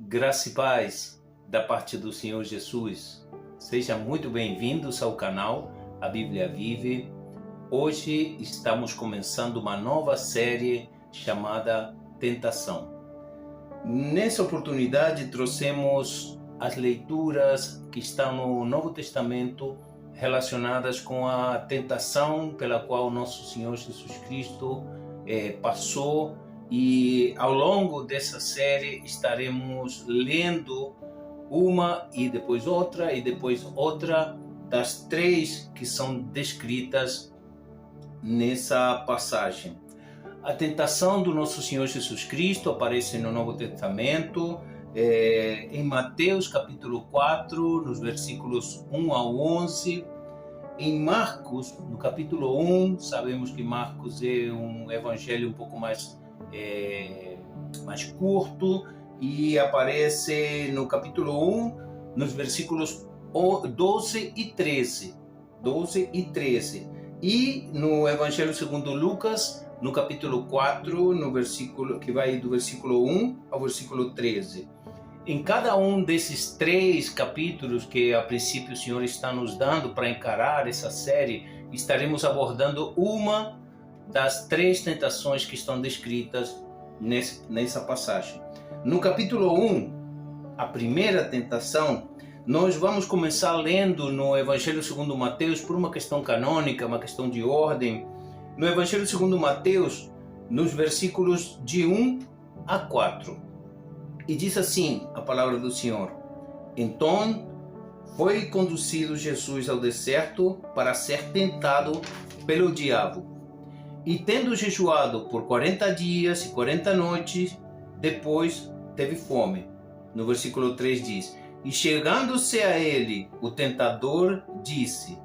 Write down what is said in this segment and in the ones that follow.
Graça e paz da parte do Senhor Jesus. Sejam muito bem-vindos ao canal A Bíblia Vive. Hoje estamos começando uma nova série chamada Tentação. Nessa oportunidade trouxemos as leituras que estão no Novo Testamento relacionadas com a tentação pela qual nosso Senhor Jesus Cristo passou. E ao longo dessa série estaremos lendo uma e depois outra das três que são descritas nessa passagem. A tentação do nosso Senhor Jesus Cristo aparece no Novo Testamento, em Mateus capítulo 4, nos versículos 1 a 11. Em Marcos, no capítulo 1, sabemos que Marcos é um evangelho um pouco mais curto, e aparece no capítulo 1, nos versículos 12 e 13. E no Evangelho segundo Lucas, no capítulo 4, no versículo que vai do versículo 1 ao versículo 13. Em cada um desses três capítulos que a princípio o Senhor está nos dando para encarar essa série, estaremos abordando uma das três tentações que estão descritas nessa passagem. No capítulo 1, a primeira tentação, nós vamos começar lendo no Evangelho segundo Mateus por uma questão canônica, uma questão de ordem. No Evangelho segundo Mateus, nos versículos de 1 a 4. E diz assim a palavra do Senhor: Então foi conduzido Jesus ao deserto para ser tentado pelo diabo. E tendo jejuado por 40 dias e 40 noites, depois teve fome. No versículo 3 diz: E chegando-se a ele, o tentador disse: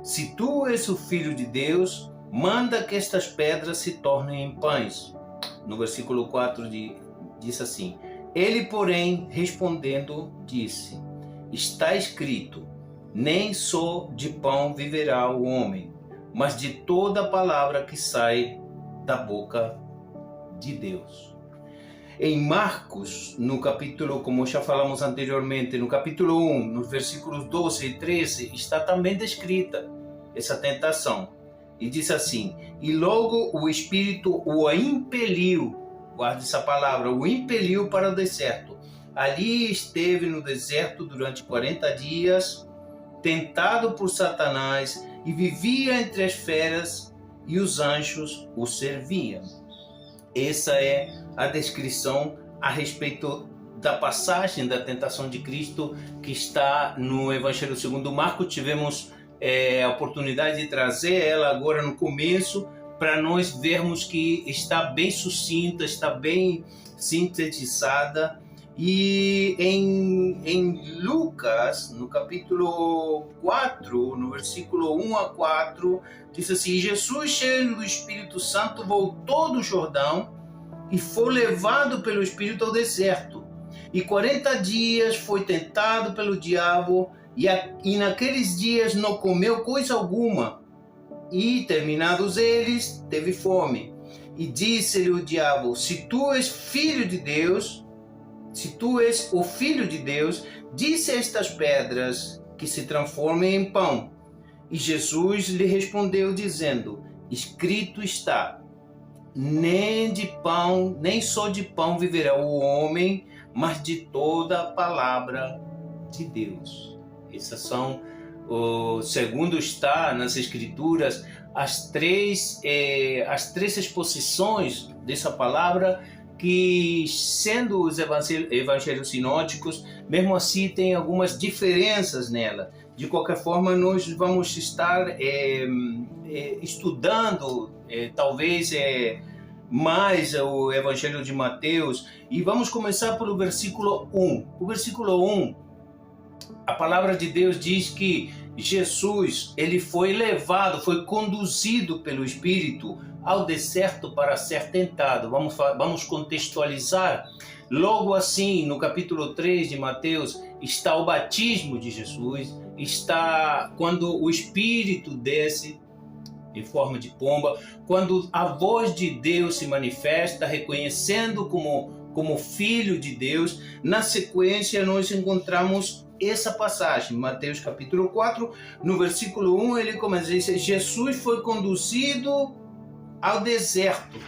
Se tu és o Filho de Deus, manda que estas pedras se tornem em pães. No versículo 4 diz assim: Ele, porém, respondendo, disse: Está escrito, nem só de pão viverá o homem, mas de toda palavra que sai da boca de Deus. Em Marcos, no capítulo, como já falamos anteriormente, no capítulo 1, nos versículos 12 e 13, está também descrita essa tentação. E diz assim: E logo o Espírito o impeliu, guarde essa palavra, o impeliu para o deserto. Ali esteve no deserto durante 40 dias, tentado por Satanás, e vivia entre as feras, e os anjos o serviam. Essa é a descrição a respeito da passagem da tentação de Cristo que está no Evangelho segundo Marcos. Tivemos a oportunidade de trazer ela agora no começo, para nós vermos que está bem sucinta, está bem sintetizada. E em Lucas, no capítulo 4, no versículo 1 a 4, diz assim: Jesus, cheio do Espírito Santo, voltou do Jordão e foi levado pelo Espírito ao deserto. E 40 dias foi tentado pelo diabo, e naqueles dias não comeu coisa alguma. E, terminados eles, teve fome. E disse-lhe o diabo: Se tu és filho de Deus, se tu és o Filho de Deus, disse a estas pedras que se transformem em pão. E Jesus lhe respondeu dizendo: Escrito está, nem só de pão viverá o homem, mas de toda a palavra de Deus. Essas são, segundo está nas Escrituras, as três exposições dessa palavra, que, sendo os evangelhos sinóticos, mesmo assim tem algumas diferenças nela. De qualquer forma, nós vamos estar estudando talvez mais o Evangelho de Mateus, e vamos começar pelo versículo 1. O versículo 1, a palavra de Deus diz que Jesus, ele foi conduzido pelo Espírito ao deserto para ser tentado. Vamos contextualizar. Logo assim, no capítulo 3 de Mateus, está o batismo de Jesus, está quando o Espírito desce em forma de pomba, quando a voz de Deus se manifesta, reconhecendo como como filho de Deus. Na sequência, nós encontramos essa passagem, Mateus capítulo 4, no versículo 1, ele começa a dizer: Jesus foi conduzido ao deserto.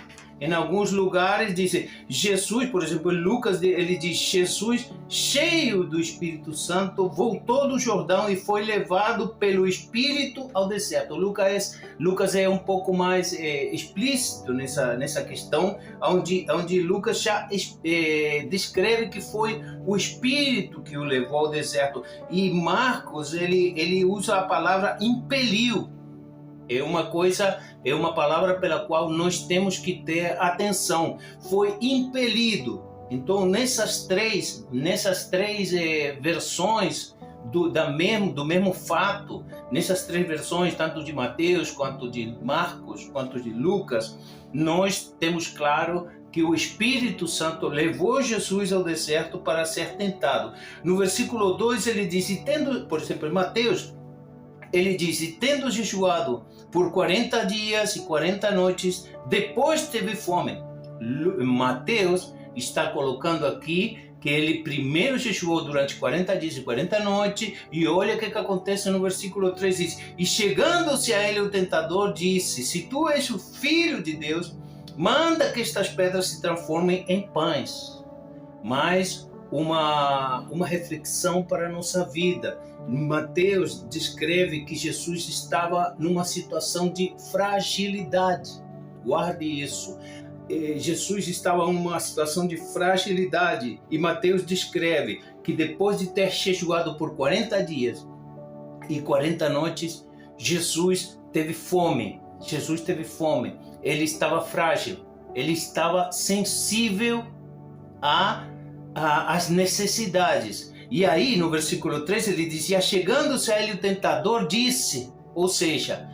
Em alguns lugares diz Jesus, por exemplo, em Lucas, ele diz: Jesus, cheio do Espírito Santo, voltou do Jordão e foi levado pelo Espírito ao deserto. Lucas é um pouco mais explícito nessa questão, onde Lucas já descreve que foi o Espírito que o levou ao deserto. E Marcos, ele usa a palavra impeliu. É uma palavra pela qual nós temos que ter atenção. Foi impelido. Então, nessas três versões do mesmo fato, nessas três versões, tanto de Mateus, quanto de Marcos, quanto de Lucas, nós temos claro que o Espírito Santo levou Jesus ao deserto para ser tentado. No versículo 2 ele diz, por exemplo, em Mateus, ele diz: e tendo jejuado por 40 dias e 40 noites, depois teve fome. Mateus está colocando aqui que ele primeiro jejuou durante 40 dias e 40 noites, e olha o que acontece no versículo 3, diz: e chegando-se a ele o tentador, disse: se tu és o Filho de Deus, manda que estas pedras se transformem em pães. Mas uma reflexão para a nossa vida. Mateus descreve que Jesus estava numa situação de fragilidade. Guarde isso. Jesus estava numa situação de fragilidade, e Mateus descreve que depois de ter jejuado por 40 dias e 40 noites, Jesus teve fome. Ele estava frágil, ele estava sensível às necessidades. E aí, no versículo 3, ele dizia: chegando-se a ele o tentador, disse, ou seja,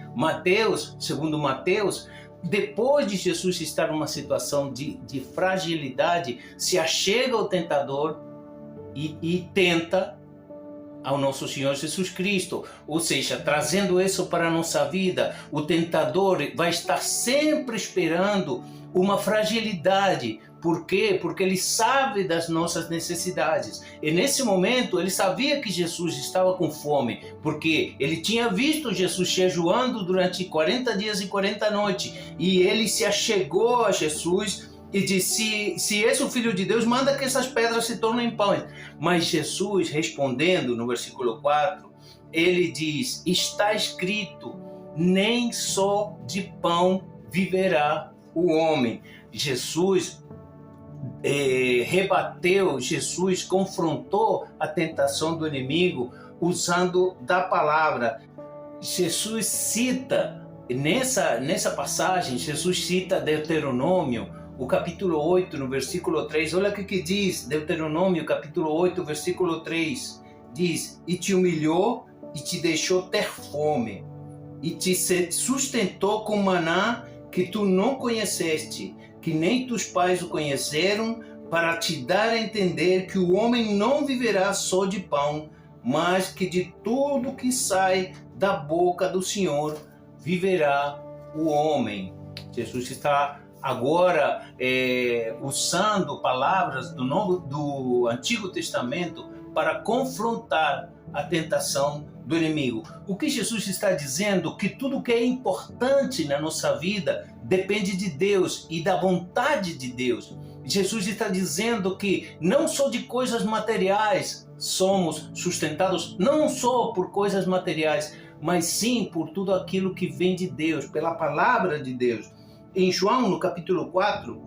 segundo Mateus, depois de Jesus estar numa situação de fragilidade, se achega ao tentador e tenta ao nosso Senhor Jesus Cristo. Ou seja, trazendo isso para a nossa vida, o tentador vai estar sempre esperando uma fragilidade. Por quê? Porque ele sabe das nossas necessidades. E nesse momento ele sabia que Jesus estava com fome, porque ele tinha visto Jesus jejuando durante 40 dias e 40 noites. E ele se achegou a Jesus e disse: se és o Filho de Deus, manda que essas pedras se tornem pães. Mas Jesus, respondendo no versículo 4, ele diz: está escrito, nem só de pão viverá o homem. Jesus Jesus confrontou a tentação do inimigo usando da palavra. Jesus cita, nessa passagem, Jesus cita Deuteronômio, o capítulo 8, no versículo 3. Olha o que diz Deuteronômio, capítulo 8, versículo 3. Diz: e te humilhou e te deixou ter fome, e te sustentou com maná que tu não conheceste, que nem teus pais o conheceram, para te dar a entender que o homem não viverá só de pão, mas que de tudo que sai da boca do Senhor viverá o homem. Jesus está agora usando palavras do Antigo Testamento para confrontar a tentação do inimigo. O que Jesus está dizendo? Que tudo que é importante na nossa vida depende de Deus e da vontade de Deus. Jesus está dizendo que não só de coisas materiais somos sustentados, não só por coisas materiais, mas sim por tudo aquilo que vem de Deus, pela palavra de Deus. Em João, no capítulo 4,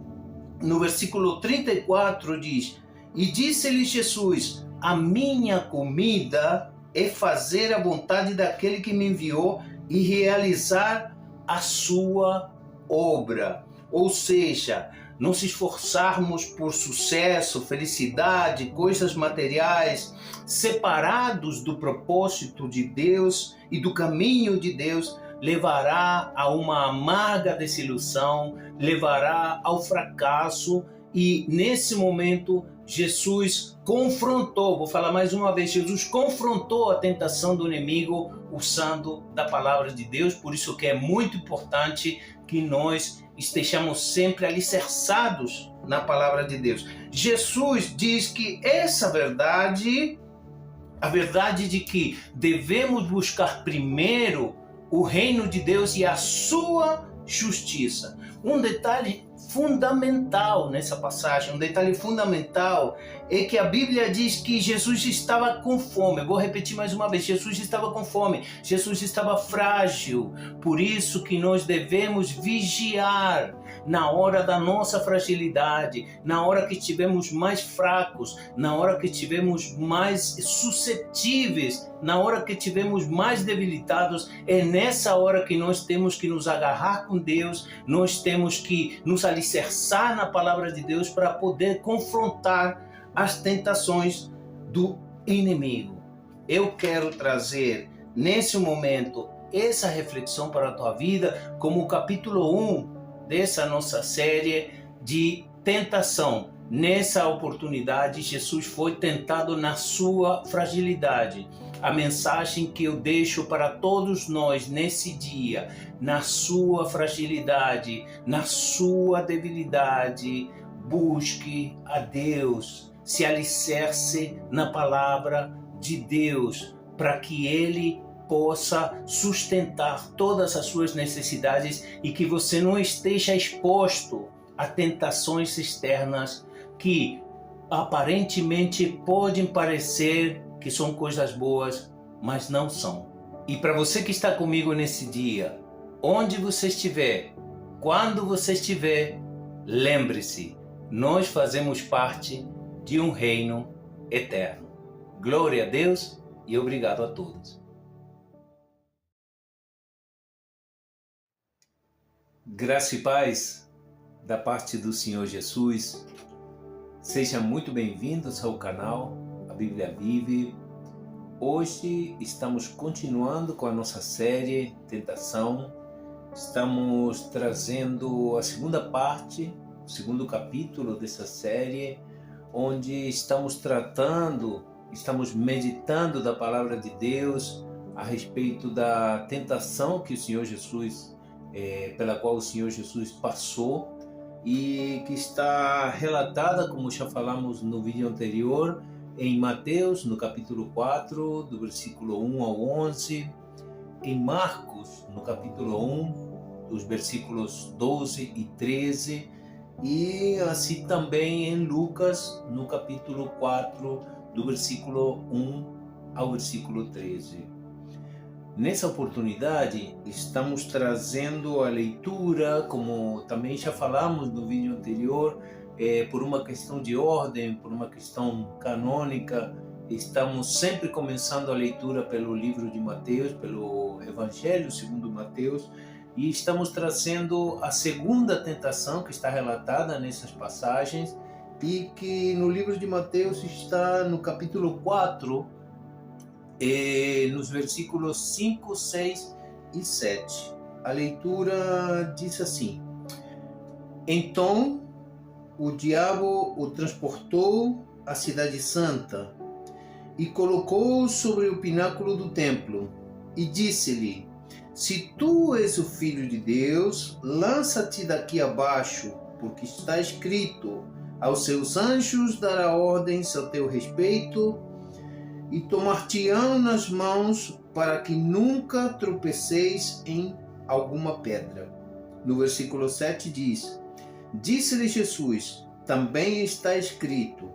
no versículo 34, diz: e disse-lhe Jesus: a minha comida é fazer a vontade daquele que me enviou e realizar a sua obra. Ou seja, não se esforçarmos por sucesso, felicidade, coisas materiais, separados do propósito de Deus e do caminho de Deus, levará a uma amarga desilusão, levará ao fracasso. E nesse momento Jesus confrontou, vou falar mais uma vez, Jesus confrontou a tentação do inimigo usando da palavra de Deus. Por isso que é muito importante que nós estejamos sempre alicerçados na palavra de Deus. Jesus diz que essa verdade, a verdade de que devemos buscar primeiro o reino de Deus e a sua justiça. Um detalhe fundamental nessa passagem, um detalhe fundamental é que a Bíblia diz que Jesus estava com fome. Vou repetir mais uma vez, Jesus estava com fome, Jesus estava frágil, por isso que nós devemos vigiar na hora da nossa fragilidade, na hora que estivermos mais fracos, na hora que estivermos mais suscetíveis, na hora que estivermos mais debilitados. É nessa hora que nós temos que nos agarrar com Deus, nós temos que nos alicerçar na palavra de Deus para poder confrontar as tentações do inimigo. Eu quero trazer nesse momento essa reflexão para a tua vida como o capítulo 1 dessa nossa série de tentação. Nessa oportunidade, Jesus foi tentado na sua fragilidade. A mensagem que eu deixo para todos nós nesse dia, na sua fragilidade, na sua debilidade, busque a Deus, se alicerce na palavra de Deus, para que Ele possa sustentar todas as suas necessidades e que você não esteja exposto a tentações externas que aparentemente podem parecer que são coisas boas, mas não são. E para você que está comigo nesse dia, onde você estiver, quando você estiver, lembre-se, nós fazemos parte de um reino eterno. Glória a Deus e obrigado a todos. Graça e paz da parte do Senhor Jesus. Sejam muito bem-vindos ao canal A Bíblia Vive. Hoje estamos continuando com a nossa série Tentação. Estamos trazendo a segunda parte, o segundo capítulo dessa série, onde estamos meditando da palavra de Deus a respeito da tentação que o Senhor Jesus pela qual o Senhor Jesus passou e que está relatada, como já falamos no vídeo anterior, em Mateus, no capítulo 4, do versículo 1 ao 11, em Marcos, no capítulo 1, dos versículos 12 e 13, e assim também em Lucas, no capítulo 4, do versículo 1 ao versículo 13. Nessa oportunidade, estamos trazendo a leitura, como também já falamos no vídeo anterior, por uma questão de ordem, por uma questão canônica. Estamos sempre começando a leitura pelo livro de Mateus, pelo Evangelho segundo Mateus, e estamos trazendo a segunda tentação que está relatada nessas passagens e que no livro de Mateus está no capítulo 4, nos versículos 5, 6 e 7. A leitura diz assim: Então o diabo o transportou à cidade santa e colocou-o sobre o pináculo do templo e disse-lhe: Se tu és o filho de Deus, lança-te daqui abaixo, porque está escrito: aos seus anjos dará ordens a teu respeito e tomar-te-ão nas mãos para que nunca tropeceis em alguma pedra. No versículo 7 diz: Disse-lhe Jesus: Também está escrito: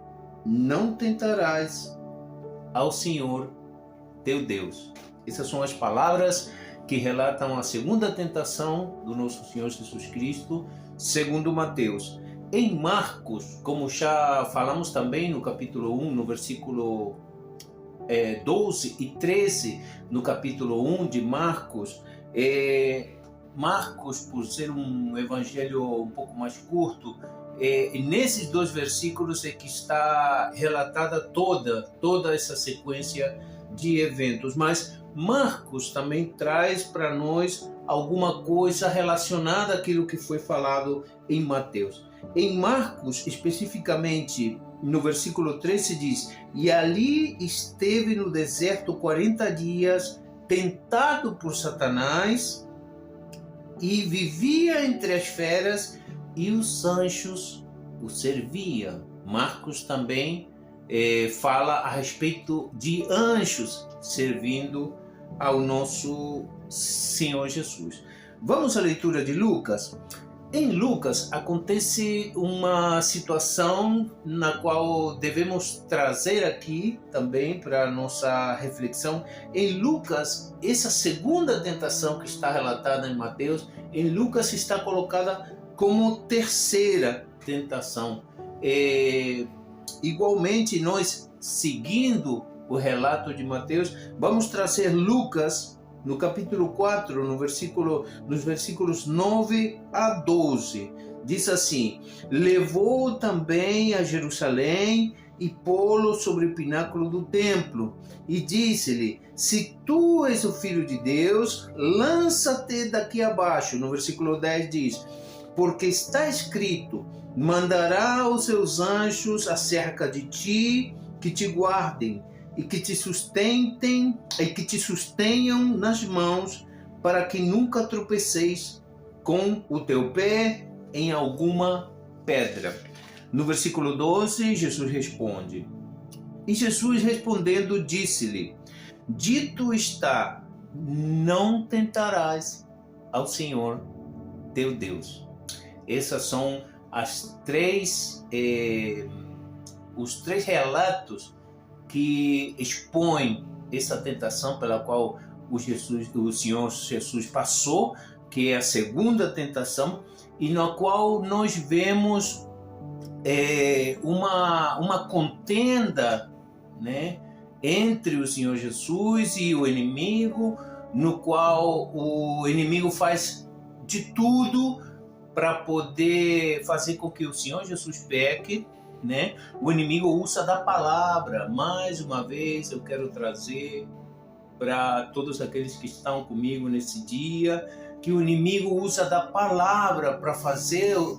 Não tentarás ao Senhor teu Deus. Essas são as palavras que relatam a segunda tentação do nosso Senhor Jesus Cristo, segundo Mateus. Em Marcos, como já falamos também no capítulo 1, no versículo 12 e 13, no capítulo 1 de Marcos, Marcos, por ser um evangelho um pouco mais curto, nesses dois versículos é que está relatada toda essa sequência de eventos, mas Marcos também traz para nós alguma coisa relacionada àquilo que foi falado em Mateus. Em Marcos, especificamente, no versículo 13 diz: E ali esteve no deserto 40 dias, tentado por Satanás, e vivia entre as feras, e os anjos o serviam. Marcos também fala a respeito de anjos servindo ao nosso Senhor Jesus. Vamos à leitura de Lucas. Em Lucas acontece uma situação na qual devemos trazer aqui também para a nossa reflexão. Em Lucas, essa segunda tentação que está relatada em Mateus, em Lucas está colocada como terceira tentação. Igualmente, nós, seguindo o relato de Mateus, vamos trazer Lucas no capítulo 4, nos versículos 9 a 12. Diz assim: levou também a Jerusalém e pô-lo sobre o pináculo do templo, e disse-lhe: se tu és o Filho de Deus, lança-te daqui abaixo. No versículo 10 diz: porque está escrito, mandará os seus anjos acerca de ti, que te guardem, e que te sustenham nas mãos, para que nunca tropeceis com o teu pé em alguma pedra. No versículo 12, Jesus responde. E Jesus respondendo disse-lhe: dito está, não tentarás ao Senhor teu Deus. Essas são os três relatos que expõe essa tentação pela qual o Senhor Jesus passou, que é a segunda tentação, e na qual nós vemos uma contenda, né, entre o Senhor Jesus e o inimigo, no qual o inimigo faz de tudo para poder fazer com que o Senhor Jesus peque, né? O inimigo usa da palavra. Mais uma vez eu quero trazer para todos aqueles que estão comigo nesse dia, que o inimigo usa da palavra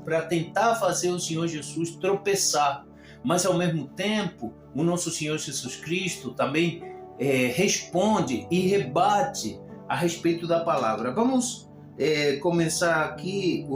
para tentar fazer o Senhor Jesus tropeçar, mas ao mesmo tempo o nosso Senhor Jesus Cristo também responde e rebate a respeito da palavra. Vamos começar aqui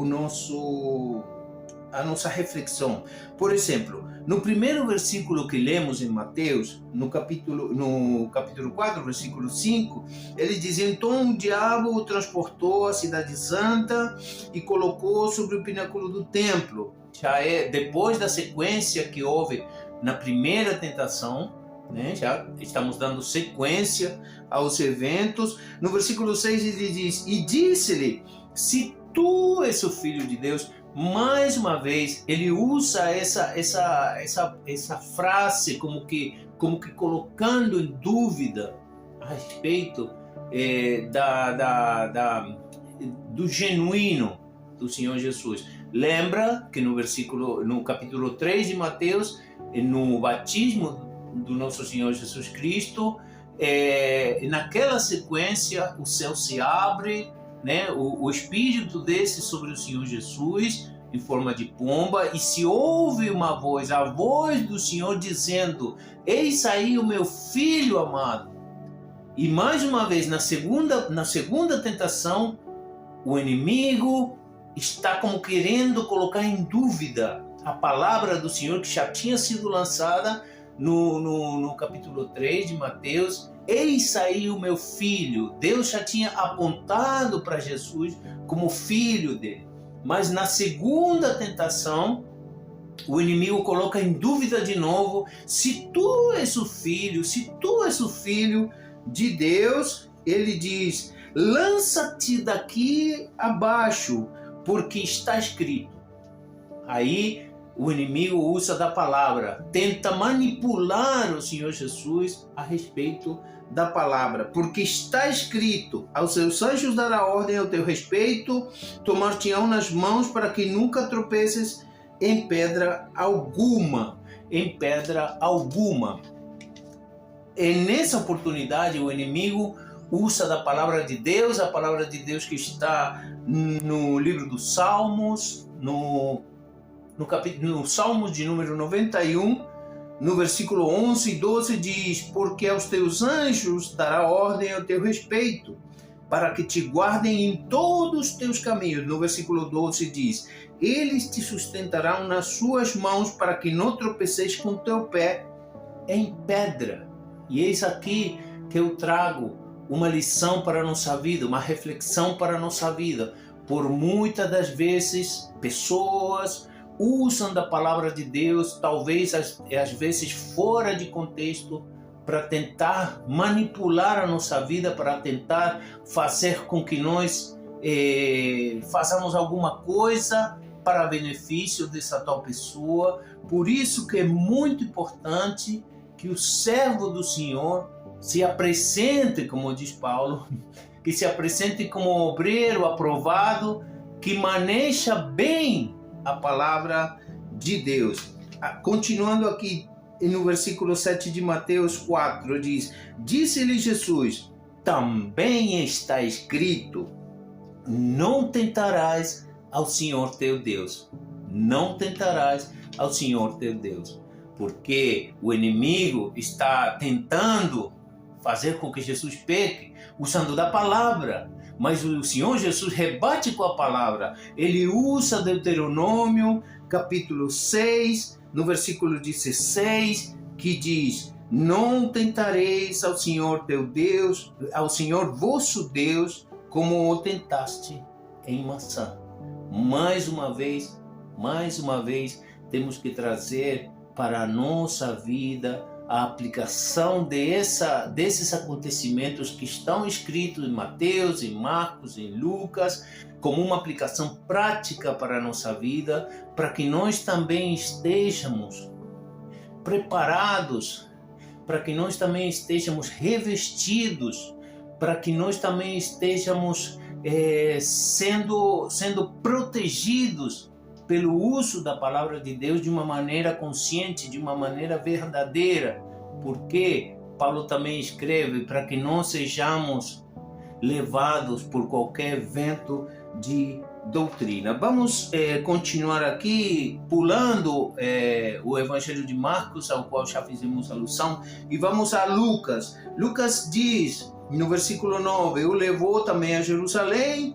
a nossa reflexão. Por exemplo, no primeiro versículo que lemos em Mateus, no capítulo 4, versículo 5, ele diz: então o diabo o transportou à cidade santa e colocou sobre o pináculo do templo. Já depois da sequência que houve na primeira tentação, né? Já estamos dando sequência aos eventos. No versículo 6 ele diz: e disse-lhe, se tu és o Filho de Deus. Mais uma vez ele usa essa frase como que colocando em dúvida a respeito do genuíno do Senhor Jesus. Lembra que no capítulo 3 de Mateus, no batismo do nosso Senhor Jesus Cristo, naquela sequência o céu se abre, né? O Espírito desce sobre o Senhor Jesus em forma de pomba, e se ouve uma voz, a voz do Senhor dizendo: eis aí o meu Filho amado. E mais uma vez, na segunda tentação, o inimigo está como querendo colocar em dúvida a palavra do Senhor que já tinha sido lançada no capítulo 3 de Mateus. Eis aí o meu filho. Deus já tinha apontado para Jesus como filho dele. Mas na segunda tentação, o inimigo coloca em dúvida de novo: se tu és o filho de Deus, ele diz: lança-te daqui abaixo, porque está escrito. Aí o inimigo usa da palavra, tenta manipular o Senhor Jesus a respeito da palavra, porque está escrito: aos seus anjos dará ordem ao teu respeito, tomar-te-ão nas mãos para que nunca tropeces em pedra alguma. Em pedra alguma. E nessa oportunidade o inimigo usa da palavra de Deus, a palavra de Deus que está no livro dos Salmos, no Salmos de número 91, no versículo 11 e 12 diz: porque aos teus anjos dará ordem ao teu respeito, para que te guardem em todos os teus caminhos. No versículo 12 diz: eles te sustentarão nas suas mãos para que não tropeces com teu pé em pedra. E eis aqui que eu trago uma lição para a nossa vida, uma reflexão para a nossa vida. Por muitas das vezes, pessoas usam da palavra de Deus, talvez às vezes fora de contexto, para tentar manipular a nossa vida, para tentar fazer com que nós façamos alguma coisa para benefício dessa tal pessoa. Por isso que é muito importante que o servo do Senhor se apresente, como diz Paulo, que se apresente como obreiro aprovado, que maneja bem a palavra de Deus. Continuando aqui no versículo 7 de Mateus 4, diz: disse-lhe Jesus, também está escrito, não tentarás ao Senhor teu Deus. Não tentarás ao Senhor teu Deus. Porque o inimigo está tentando fazer com que Jesus peque, usando da palavra. Mas o Senhor Jesus rebate com a palavra. Ele usa Deuteronômio, capítulo 6, no versículo 16, que diz: não tentareis ao Senhor teu Deus, ao Senhor vosso Deus, como o tentaste em Massã. Mais uma vez, temos que trazer para a nossa vida a aplicação desses acontecimentos que estão escritos em Mateus, em Marcos, em Lucas, como uma aplicação prática para a nossa vida, para que nós também estejamos preparados, para que nós também estejamos revestidos, para que nós também estejamos sendo protegidos pelo uso da palavra de Deus de uma maneira consciente, de uma maneira verdadeira. Porque Paulo também escreve para que não sejamos levados por qualquer vento de doutrina. Vamos continuar aqui, pulando o Evangelho de Marcos, ao qual já fizemos alusão, e vamos a Lucas. Lucas diz, no versículo 9, o levou também a Jerusalém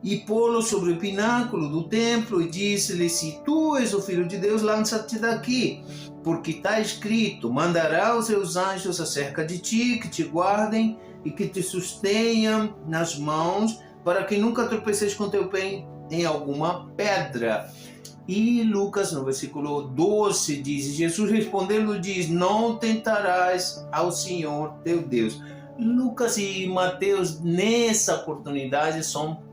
e pô-lo sobre o pináculo do templo e disse-lhe: se tu és o Filho de Deus, lança-te daqui, porque está escrito, mandará os seus anjos acerca de ti, que te guardem e que te sustenham nas mãos, para que nunca tropeces com teu pé em alguma pedra. E Lucas, no versículo 12, diz, Jesus respondendo diz, não tentarás ao Senhor teu Deus. Lucas e Mateus, nessa oportunidade, são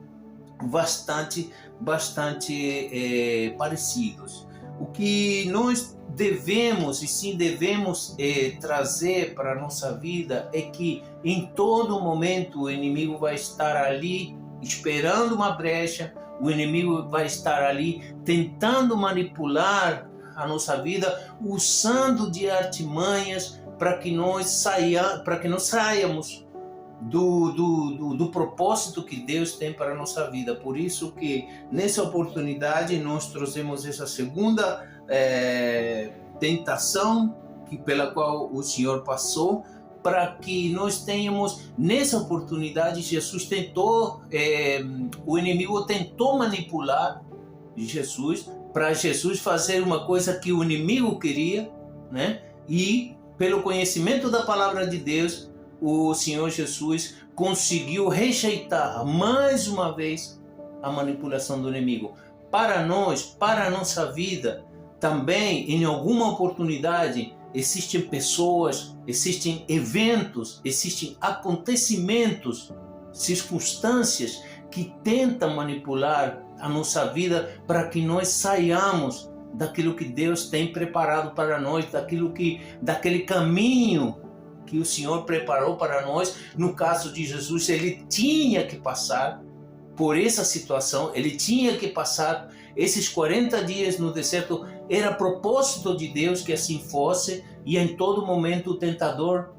bastante parecidos. O que nós devemos trazer para a nossa vida é que em todo momento o inimigo vai estar ali esperando uma brecha, o inimigo vai estar ali tentando manipular a nossa vida, usando de artimanhas para que nós saiamos do propósito que Deus tem para a nossa vida. Por isso que nessa oportunidade nós trouxemos essa segunda tentação pela qual o Senhor passou, para que nós tenhamos nessa oportunidade. Jesus tentou, o inimigo tentou manipular Jesus, para Jesus fazer uma coisa que o inimigo queria, né? E pelo conhecimento da palavra de Deus, o Senhor Jesus conseguiu rejeitar mais uma vez a manipulação do inimigo. Para nós, para a nossa vida, também em alguma oportunidade existem pessoas, existem eventos, existem acontecimentos, circunstâncias que tentam manipular a nossa vida para que nós saiamos daquilo que Deus tem preparado para nós, daquele caminho que o Senhor preparou para nós. No caso de Jesus, ele tinha que passar por essa situação, ele tinha que passar esses 40 dias no deserto. Era propósito de Deus que assim fosse, e em todo momento o tentador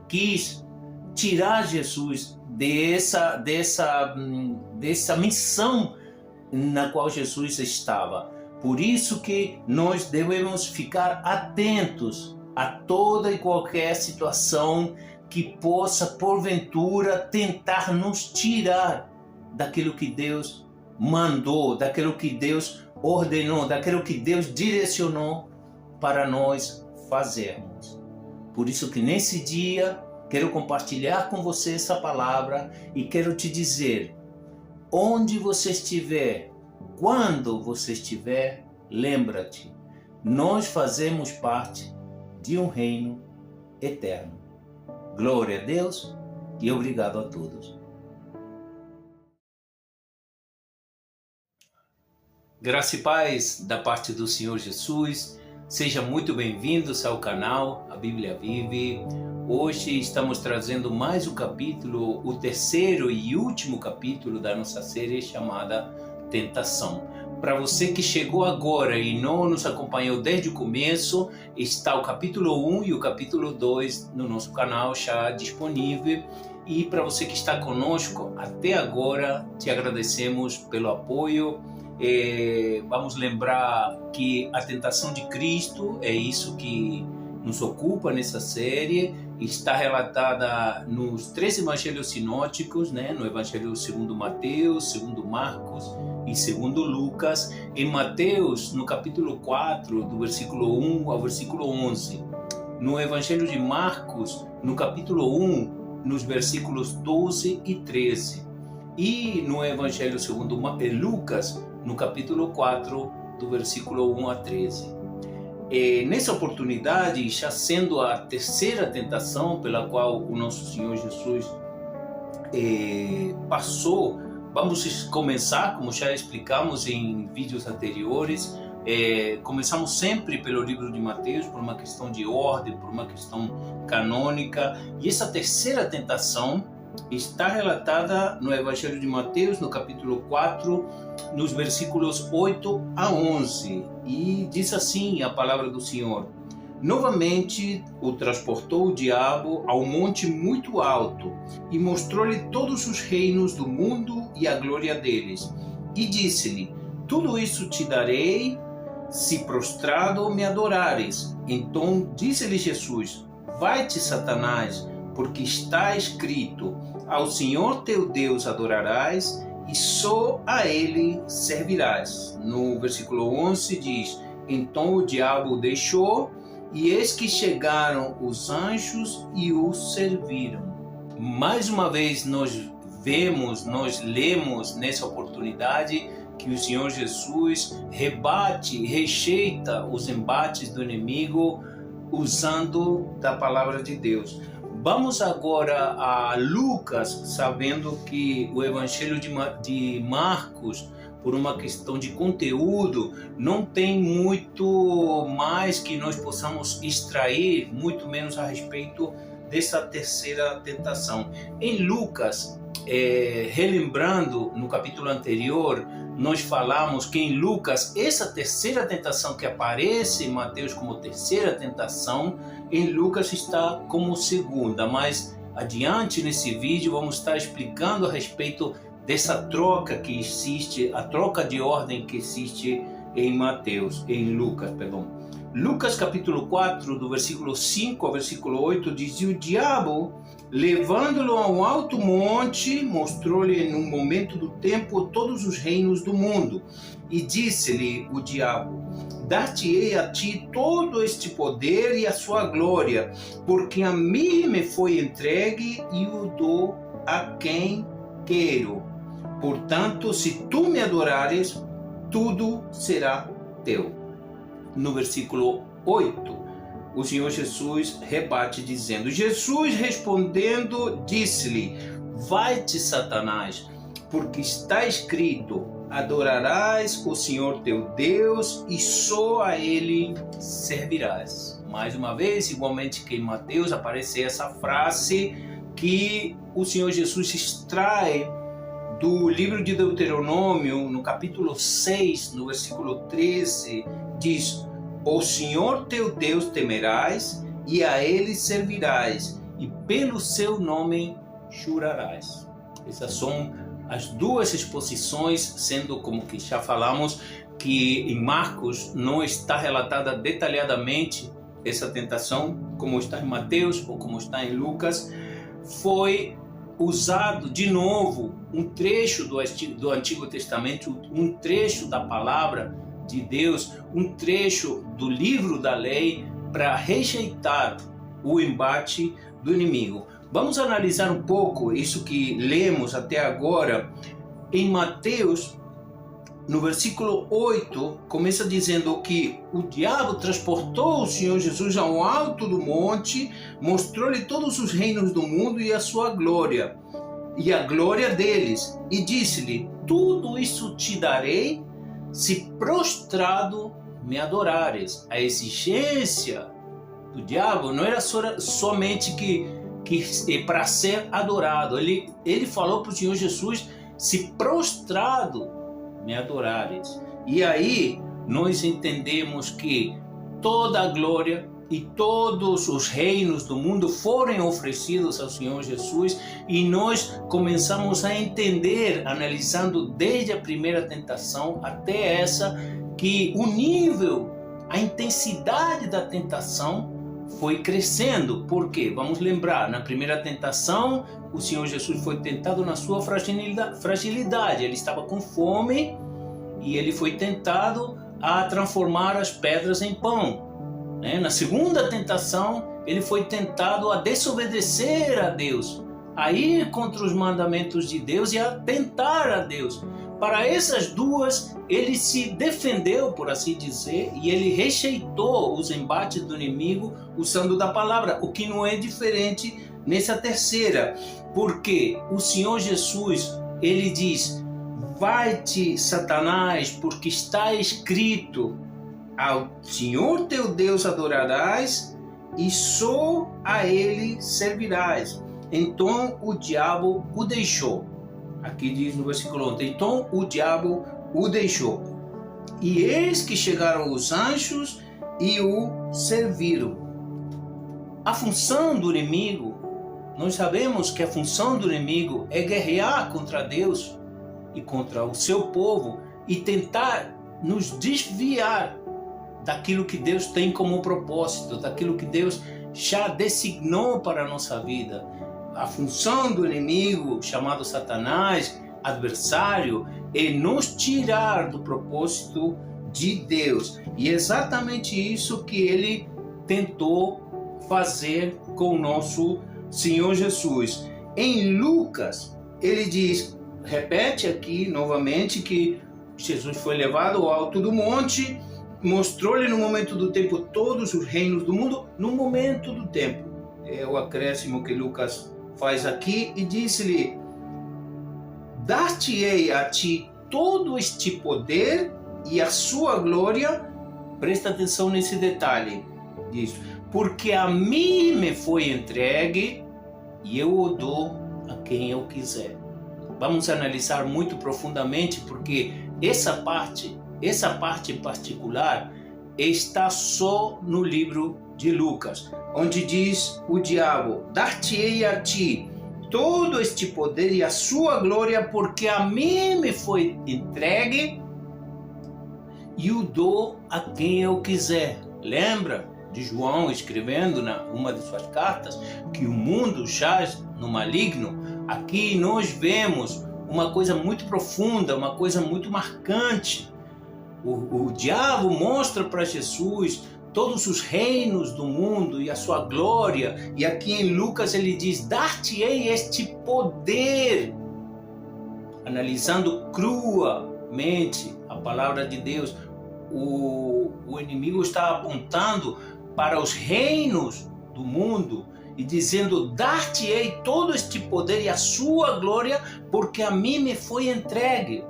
quis tirar Jesus dessa missão na qual Jesus estava. Por isso que nós devemos ficar atentos a toda e qualquer situação que possa, porventura, tentar nos tirar daquilo que Deus mandou, daquilo que Deus ordenou, daquilo que Deus direcionou para nós fazermos. Por isso que nesse dia quero compartilhar com você essa palavra e quero te dizer, onde você estiver, quando você estiver, lembra-te, nós fazemos parte de um reino eterno. Glória a Deus e obrigado a todos. Graça e paz da parte do Senhor Jesus. Seja muito bem-vindos ao canal A Bíblia Vive. Hoje estamos trazendo mais um capítulo, o terceiro e último capítulo da nossa série chamada Tentação. Para você que chegou agora e não nos acompanhou desde o começo, está o capítulo 1 e o capítulo 2 no nosso canal já disponível. E para você que está conosco até agora, te agradecemos pelo apoio. Vamos lembrar que a tentação de Cristo é isso que nos ocupa nessa série. Está relatada nos 3 evangelhos sinóticos, no Evangelho segundo Mateus, segundo Marcos e segundo Lucas. Em Mateus, no capítulo 4, do versículo 1 ao versículo 11. No Evangelho de Marcos, no capítulo 1, nos versículos 12 e 13. E no Evangelho segundo Lucas, no capítulo 4, do versículo 1 a 13. Nessa oportunidade, já sendo a terceira tentação pela qual o nosso Senhor Jesus passou, vamos começar, como já explicamos em vídeos anteriores, começamos sempre pelo livro de Mateus, por uma questão de ordem, por uma questão canônica, e essa terceira tentação está relatada no Evangelho de Mateus, no capítulo 4, nos versículos 8 a 11. E diz assim a palavra do Senhor: Novamente o transportou o diabo a um monte muito alto e mostrou-lhe todos os reinos do mundo e a glória deles. E disse-lhe: Tudo isso te darei, se prostrado me adorares. Então disse-lhe Jesus: Vai-te, Satanás, porque está escrito: Ao Senhor teu Deus adorarás e só a Ele servirás. No versículo 11 diz: Então o diabo o deixou, e eis que chegaram os anjos e o serviram. Mais uma vez nós lemos nessa oportunidade que o Senhor Jesus rebate, rejeita os embates do inimigo usando da palavra de Deus. Vamos agora a Lucas, sabendo que o Evangelho de Marcos, por uma questão de conteúdo, não tem muito mais que nós possamos extrair, muito menos a respeito dessa terceira tentação. Em Lucas, relembrando no capítulo anterior, nós falamos que em Lucas, essa terceira tentação que aparece em Mateus como terceira tentação, em Lucas está como segunda, mas adiante nesse vídeo vamos estar explicando a respeito dessa troca que existe, a troca de ordem que existe em Lucas. Lucas capítulo 4, do versículo 5 ao versículo 8, diz: E o diabo, levando-lo a um alto monte, mostrou-lhe num momento do tempo todos os reinos do mundo. E disse-lhe o diabo: Dar-te-ei a ti todo este poder e a sua glória, porque a mim me foi entregue e o dou a quem quero. Portanto, se tu me adorares, tudo será teu. No versículo 8, o Senhor Jesus rebate dizendo: Jesus respondendo disse-lhe: Vai-te, Satanás, porque está escrito: Adorarás o Senhor teu Deus e só a Ele servirás. Mais uma vez, igualmente que em Mateus, aparece essa frase que o Senhor Jesus extrai do livro de Deuteronômio, no capítulo 6, no versículo 13, diz: O Senhor teu Deus temerás e a Ele servirás, e pelo seu nome jurarás. Essas são as duas exposições, sendo como que já falamos que em Marcos não está relatada detalhadamente essa tentação, como está em Mateus ou como está em Lucas, foi usado de novo um trecho do Antigo Testamento, um trecho da palavra de Deus, um trecho do livro da lei para rejeitar o embate do inimigo. Vamos analisar um pouco isso que lemos até agora em Mateus. No versículo 8, começa dizendo que o diabo transportou o Senhor Jesus ao alto do monte, mostrou-lhe todos os reinos do mundo e a sua glória, e a glória deles, e disse-lhe: tudo isso te darei, se prostrado me adorares. A exigência do diabo não era somente que para ser adorado. Ele falou para o Senhor Jesus: se prostrado me adorares. E aí nós entendemos que toda a glória e todos os reinos do mundo foram oferecidos ao Senhor Jesus, e nós começamos a entender, analisando desde a primeira tentação até essa, que o nível, a intensidade da tentação foi crescendo. Por quê? Vamos lembrar, na primeira tentação, o Senhor Jesus foi tentado na sua fragilidade. Ele estava com fome e ele foi tentado a transformar as pedras em pão. Na segunda tentação, ele foi tentado a desobedecer a Deus, a ir contra os mandamentos de Deus e a tentar a Deus. Para essas duas, ele se defendeu, por assim dizer, e ele rejeitou os embates do inimigo usando da palavra, o que não é diferente nessa terceira, porque o Senhor Jesus, ele diz: vai-te, Satanás, porque está escrito: ao Senhor teu Deus adorarás e só a ele servirás. Então o diabo o deixou. Aqui diz no versículo 11: então o diabo o deixou. E eis que chegaram os anjos e o serviram. A função do inimigo, nós sabemos que a função do inimigo é guerrear contra Deus e contra o seu povo e tentar nos desviar daquilo que Deus tem como propósito, daquilo que Deus já designou para a nossa vida. A função do inimigo, chamado Satanás, adversário, é nos tirar do propósito de Deus. E é exatamente isso que ele tentou fazer com o nosso Senhor Jesus. Em Lucas, ele diz, repete aqui novamente, que Jesus foi levado ao alto do monte, mostrou-lhe no momento do tempo todos os reinos do mundo, no momento do tempo. É o acréscimo que Lucas faz aqui, e disse-lhe: dar-te-ei a ti todo este poder e a sua glória. Presta atenção nesse detalhe, diz: porque a mim me foi entregue e eu o dou a quem eu quiser. Vamos analisar muito profundamente, porque essa parte em particular está só no livro de Lucas, onde diz o diabo: dar-te-ei a ti todo este poder e a sua glória, porque a mim me foi entregue e o dou a quem eu quiser. Lembra de João escrevendo uma de suas cartas que o mundo jaz no maligno? Aqui nós vemos uma coisa muito profunda, uma coisa muito marcante. O diabo mostra para Jesus todos os reinos do mundo e a sua glória, e aqui em Lucas ele diz: dar-te-ei este poder. Analisando cruamente a palavra de Deus, o inimigo está apontando para os reinos do mundo e dizendo: dar-te-ei todo este poder e a sua glória, porque a mim me foi entregue.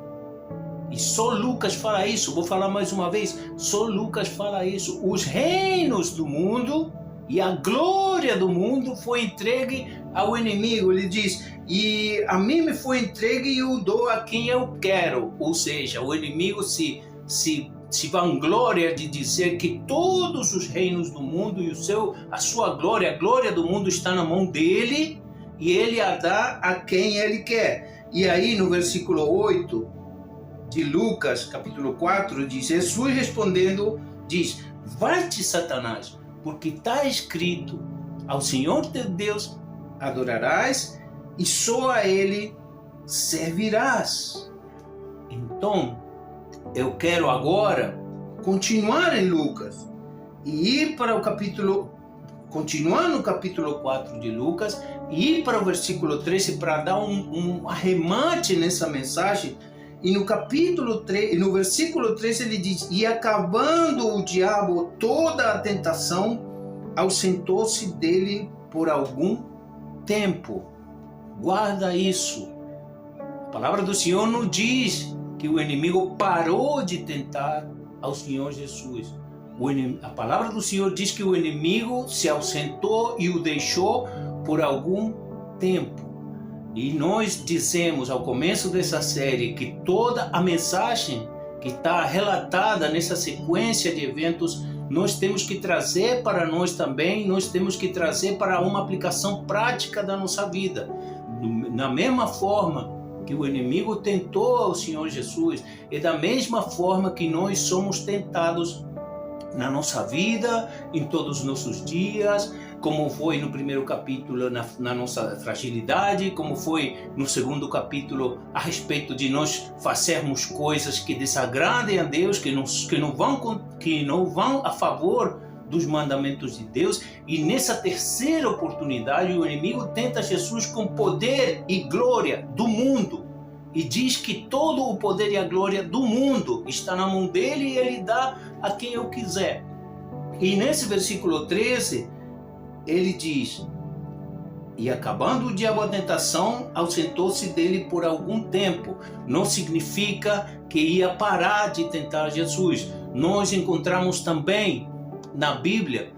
E só Lucas fala isso. Vou falar mais uma vez, só Lucas fala isso. Os reinos do mundo e a glória do mundo foi entregue ao inimigo. Ele diz: e a mim me foi entregue e eu dou a quem eu quero. Ou seja, o inimigo se vanglória de dizer que todos os reinos do mundo e a sua glória, a glória do mundo está na mão dele, e ele a dá a quem ele quer. E aí no versículo 8 de Lucas, capítulo 4, diz: Jesus respondendo, diz: vai-te, Satanás, porque está escrito: ao Senhor teu Deus adorarás e só a Ele servirás. Então, eu quero agora continuar em Lucas e ir para o capítulo, continuar no capítulo 4 de Lucas e ir para o versículo 13 para dar um arremate nessa mensagem. E no capítulo 3, no versículo 13 ele diz: e acabando o diabo toda a tentação, ausentou-se dele por algum tempo. Guarda isso. A palavra do Senhor não diz que o inimigo parou de tentar ao Senhor Jesus. A palavra do Senhor diz que o inimigo se ausentou e o deixou por algum tempo. E nós dizemos ao começo dessa série que toda a mensagem que está relatada nessa sequência de eventos, nós temos que trazer para nós também, nós temos que trazer para uma aplicação prática da nossa vida. Na mesma forma que o inimigo tentou ao Senhor Jesus, é da mesma forma que nós somos tentados na nossa vida, em todos os nossos dias, como foi no primeiro capítulo na nossa fragilidade, como foi no segundo capítulo a respeito de nós fazermos coisas que desagradem a Deus, que não vão a favor dos mandamentos de Deus. E nessa terceira oportunidade o inimigo tenta Jesus com poder e glória do mundo e diz que todo o poder e a glória do mundo está na mão dele e ele dá a quem eu quiser. E nesse versículo 13 ele diz: e acabando o diabo a tentação, ausentou-se dele por algum tempo. Não significa que ia parar de tentar Jesus. Nós encontramos também na Bíblia,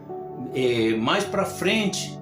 mais para frente,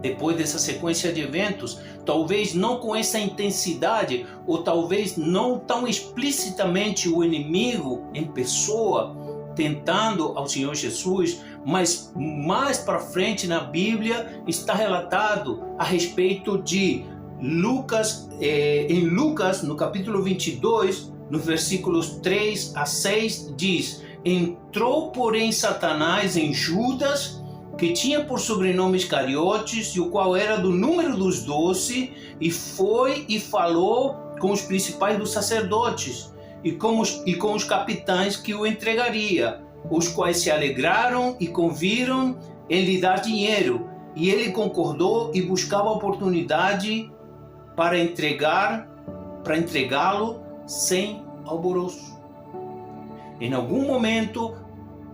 depois dessa sequência de eventos, talvez não com essa intensidade, ou talvez não tão explicitamente o inimigo em pessoa tentando ao Senhor Jesus, mas mais para frente na Bíblia está relatado a respeito de Lucas, em Lucas, no capítulo 22, nos versículos 3 a 6, diz: entrou, porém, Satanás em Judas, que tinha por sobrenome Iscariotes, e o qual era do número dos 12, e foi e falou com os principais dos sacerdotes e com os capitães que o entregaria, os quais se alegraram e conviram em lhe dar dinheiro. E ele concordou e buscava oportunidade para entregá-lo sem alvoroço. Em algum momento,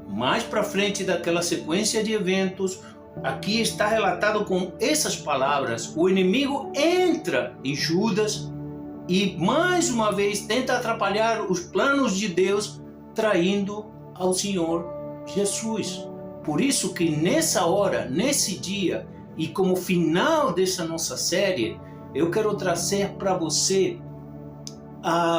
mais para frente daquela sequência de eventos, aqui está relatado com essas palavras: o inimigo entra em Judas e mais uma vez tenta atrapalhar os planos de Deus, traindo ao Senhor Jesus. Por isso que nessa hora, nesse dia, e como final dessa nossa série, eu quero trazer para você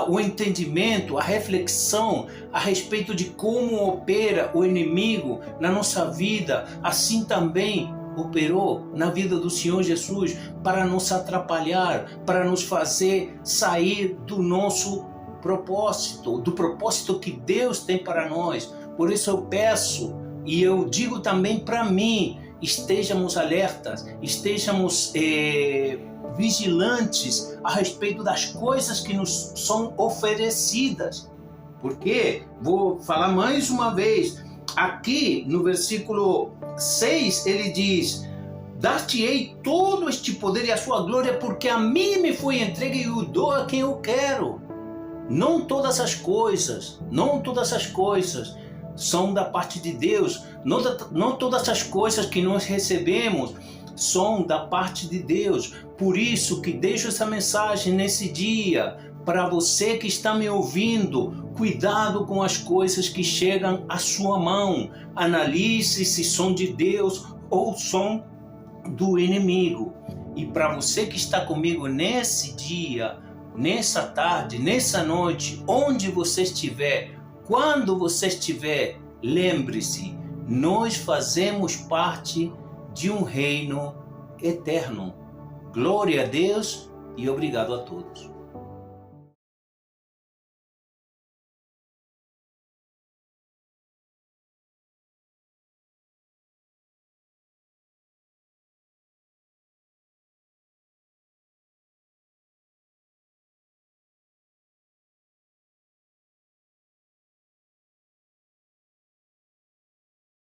o entendimento, a reflexão a respeito de como opera o inimigo na nossa vida. Assim também operou na vida do Senhor Jesus, para nos atrapalhar, para nos fazer sair do nosso propósito, do propósito que Deus tem para nós. Por isso eu peço e eu digo também para mim: estejamos alertas, estejamos vigilantes a respeito das coisas que nos são oferecidas. Porque, vou falar mais uma vez, aqui no versículo 6 ele diz: dar-te-ei todo este poder e a sua glória, porque a mim me foi entregue e o dou a quem eu quero. Não todas as coisas são da parte de Deus. Não todas as coisas que nós recebemos são da parte de Deus. Por isso que deixo essa mensagem nesse dia para você que está me ouvindo: cuidado com as coisas que chegam à sua mão. Analise se são de Deus ou são do inimigo. E para você que está comigo nesse dia, nessa tarde, nessa noite, onde você estiver, quando você estiver, lembre-se: nós fazemos parte de um reino eterno. Glória a Deus e obrigado a todos.